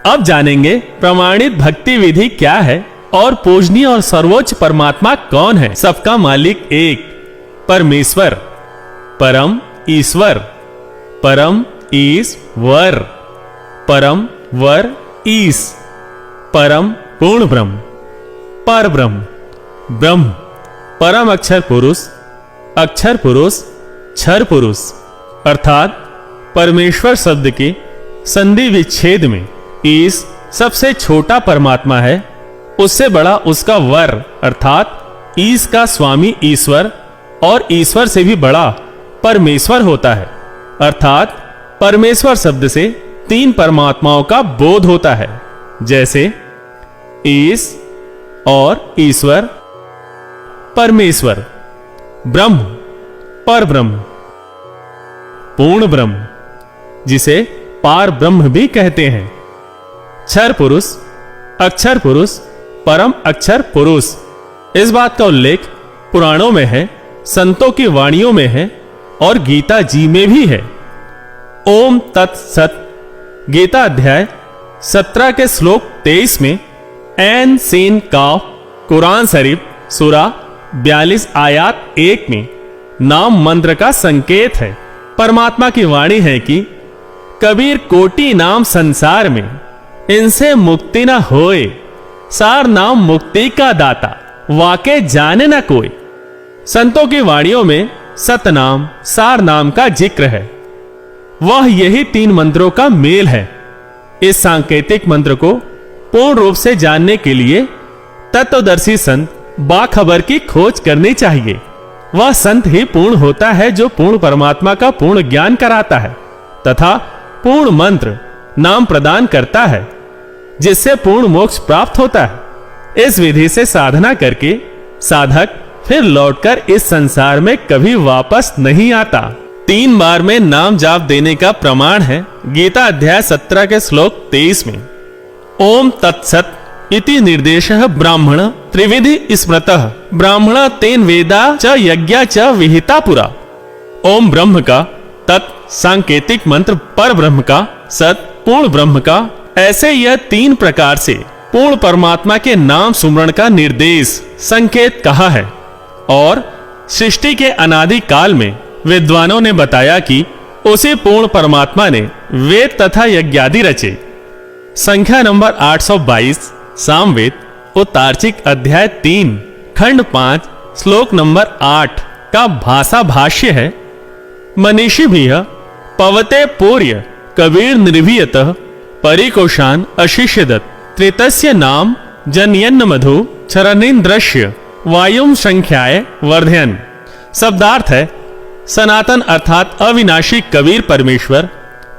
अब जानेंगे प्रमाणित भक्ति विधि क्या है और पूजनीय और सर्वोच्च परमात्मा कौन है। सबका मालिक एक परमेश्वर, परम ईश्वर, परम ईश्वर, परम वर ईश, परम पूर्ण ब्रह्म, पर ब्रह्म, ब्रह्म, परम अक्षर पुरुष, क्षर पुरुष, अर्थात परमेश्वर शब्द के संधि विच्छेद में ईश सबसे छोटा परमात्मा है, उससे बड़ा उसका वर अर्थात ईश का स्वामी ईश्वर और ईश्वर से भी बड़ा परमेश्वर होता है। अर्थात परमेश्वर शब्द से तीन परमात्माओं का बोध होता है, जैसे ईश और ईश्वर, परमेश्वर, ब्रह्म, पर ब्रह्म, पूर्ण ब्रह्म जिसे पार ब्रह्म भी कहते हैं, क्षर पुरुष, अक्षर पुरुष, परम अक्षर पुरुष। इस बात का उल्लेख पुराणों में है, संतों की वाणियों में है और गीता जी में भी है। ओम तत्सत गीता अध्याय 17 के श्लोक 23 में एन सीन काफ कुरान शरीफ सूरा 42 आयात 1 में नाम मंत्र का संकेत है। परमात्मा की वाणी है कि कबीर कोटि नाम संसार में, इनसे मुक्ति न होए, सार नाम मुक्ति का दाता, वाके जाने न कोई। संतों की वाणियों में सतनाम सार नाम का जिक्र है, वह यही तीन मंत्रों का मेल है। इस सांकेतिक मंत्र को पूर्ण रूप से जानने के लिए तत्वदर्शी संत बाखबर की खोज करनी चाहिए। वह संत ही पूर्ण होता है जो पूर्ण परमात्मा का पूर्ण ज्ञान कराता है तथा पूर्ण मंत्र नाम प्रदान करता है, जिससे पूर्ण मोक्ष प्राप्त होता है। इस विधि से साधना करके साधक फिर लौटकर इस संसार में कभी वापस नहीं आता। 3 बार में नाम जाप देने का प्रमाण है गीता अध्याय 17 के श्लोक 23 में ओम तत्सत इति निर्देशः ब्राह्मण त्रिविधि स्मृतः, ब्राह्मण तेन वेदा च यज्ञा च विहिता पुरा। ओम ब्रह्म का, तत् सांकेतिक मंत्र पर ब्रह्म का, सत पूर्ण ब्रह्म का, ऐसे यह 3 प्रकार से पूर्ण परमात्मा के नाम सुमरण का निर्देश संकेत कहा है। और सृष्टि के अनादि काल में विद्वानों ने बताया कि उसी पूर्ण परमात्मा ने वेद तथा यज्ञादि रचे। संख्या नंबर 822 सामवेद उत्तार्चिक अध्याय 3 खंड 5 श्लोक नंबर 8 का भाषा भाष्य है। मनीषी भी पवते पूर्य कबीर निर्भीयतः परिकोशान अशिष्यदत्, त्रितस्य नाम जनयन्न मधु चरणीन्द्रस्य वायुम संख्याय वर्धयन्। शब्दार्थ है, सनातन अर्थात अविनाशी कबीर परमेश्वर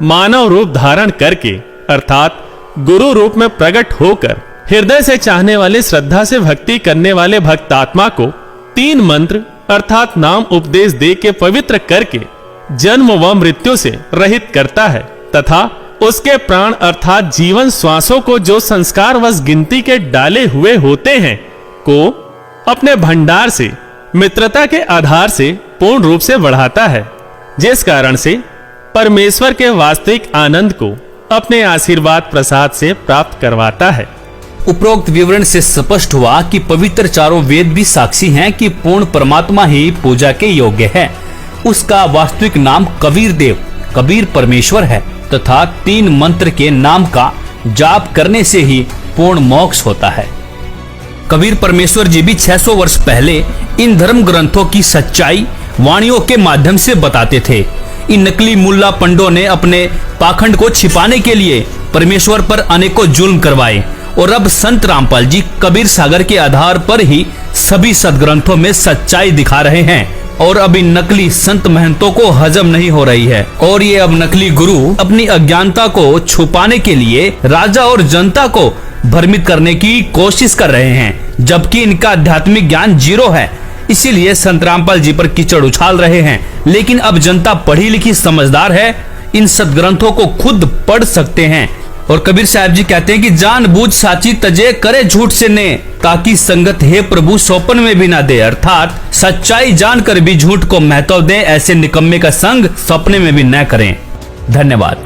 मानव रूप धारण करके अर्थात गुरु रूप में प्रकट होकर हृदय से चाहने वाले श्रद्धा से भक्ति करने वाले भक्तात्मा को 3 मंत्र अर्थात नाम उपदेश दे के पवित्र करके जन्म व मृत्यु से रहित करता है तथा उसके प्राण अर्थात जीवन श्वासों को जो संस्कार वश गिनती के डाले हुए होते हैं को अपने भंडार से मित्रता के आधार से पूर्ण रूप से बढ़ाता है, जिस कारण से परमेश्वर के वास्तविक आनंद को अपने आशीर्वाद प्रसाद से प्राप्त करवाता है। उपरोक्त विवरण से स्पष्ट हुआ कि पवित्र चारों वेद भी साक्षी हैं कि पूर्ण परमात्मा ही पूजा के योग्य है। उसका वास्तविक नाम कबीर देव कबीर परमेश्वर है तथा 3 मंत्र के नाम का जाप करने से ही पूर्ण मोक्ष होता है। कबीर परमेश्वर जी भी 600 वर्ष पहले इन धर्म ग्रंथों की सच्चाई वाणियों के माध्यम से बताते थे। इन नकली मुल्ला पंडों ने अपने पाखंड को छिपाने के लिए परमेश्वर पर अनेकों जुल्म करवाए और अब संत रामपाल जी कबीर सागर के आधार पर ही सभी सदग्रंथों में सच्चाई दिखा रहे हैं और अब इन नकली संत महंतों को हजम नहीं हो रही है और ये अब नकली गुरु अपनी अज्ञानता को छुपाने के लिए राजा और जनता को भ्रमित करने की कोशिश कर रहे हैं, जबकि इनका आध्यात्मिक ज्ञान 0 है। इसीलिए संत रामपाल जी पर कीचड़ उछाल रहे हैं। लेकिन अब जनता पढ़ी लिखी समझदार है, इन सदग्रंथों को खुद पढ़ सकते हैं। और कबीर साहब जी कहते हैं कि जानबूझ साची तजे करे झूठ से ने, ताकि संगत हे प्रभु सौपन में भी ना दे। अर्थात सच्चाई जानकर भी झूठ को महत्व दें, ऐसे निकम्मे का संग सपने में भी न करें। धन्यवाद।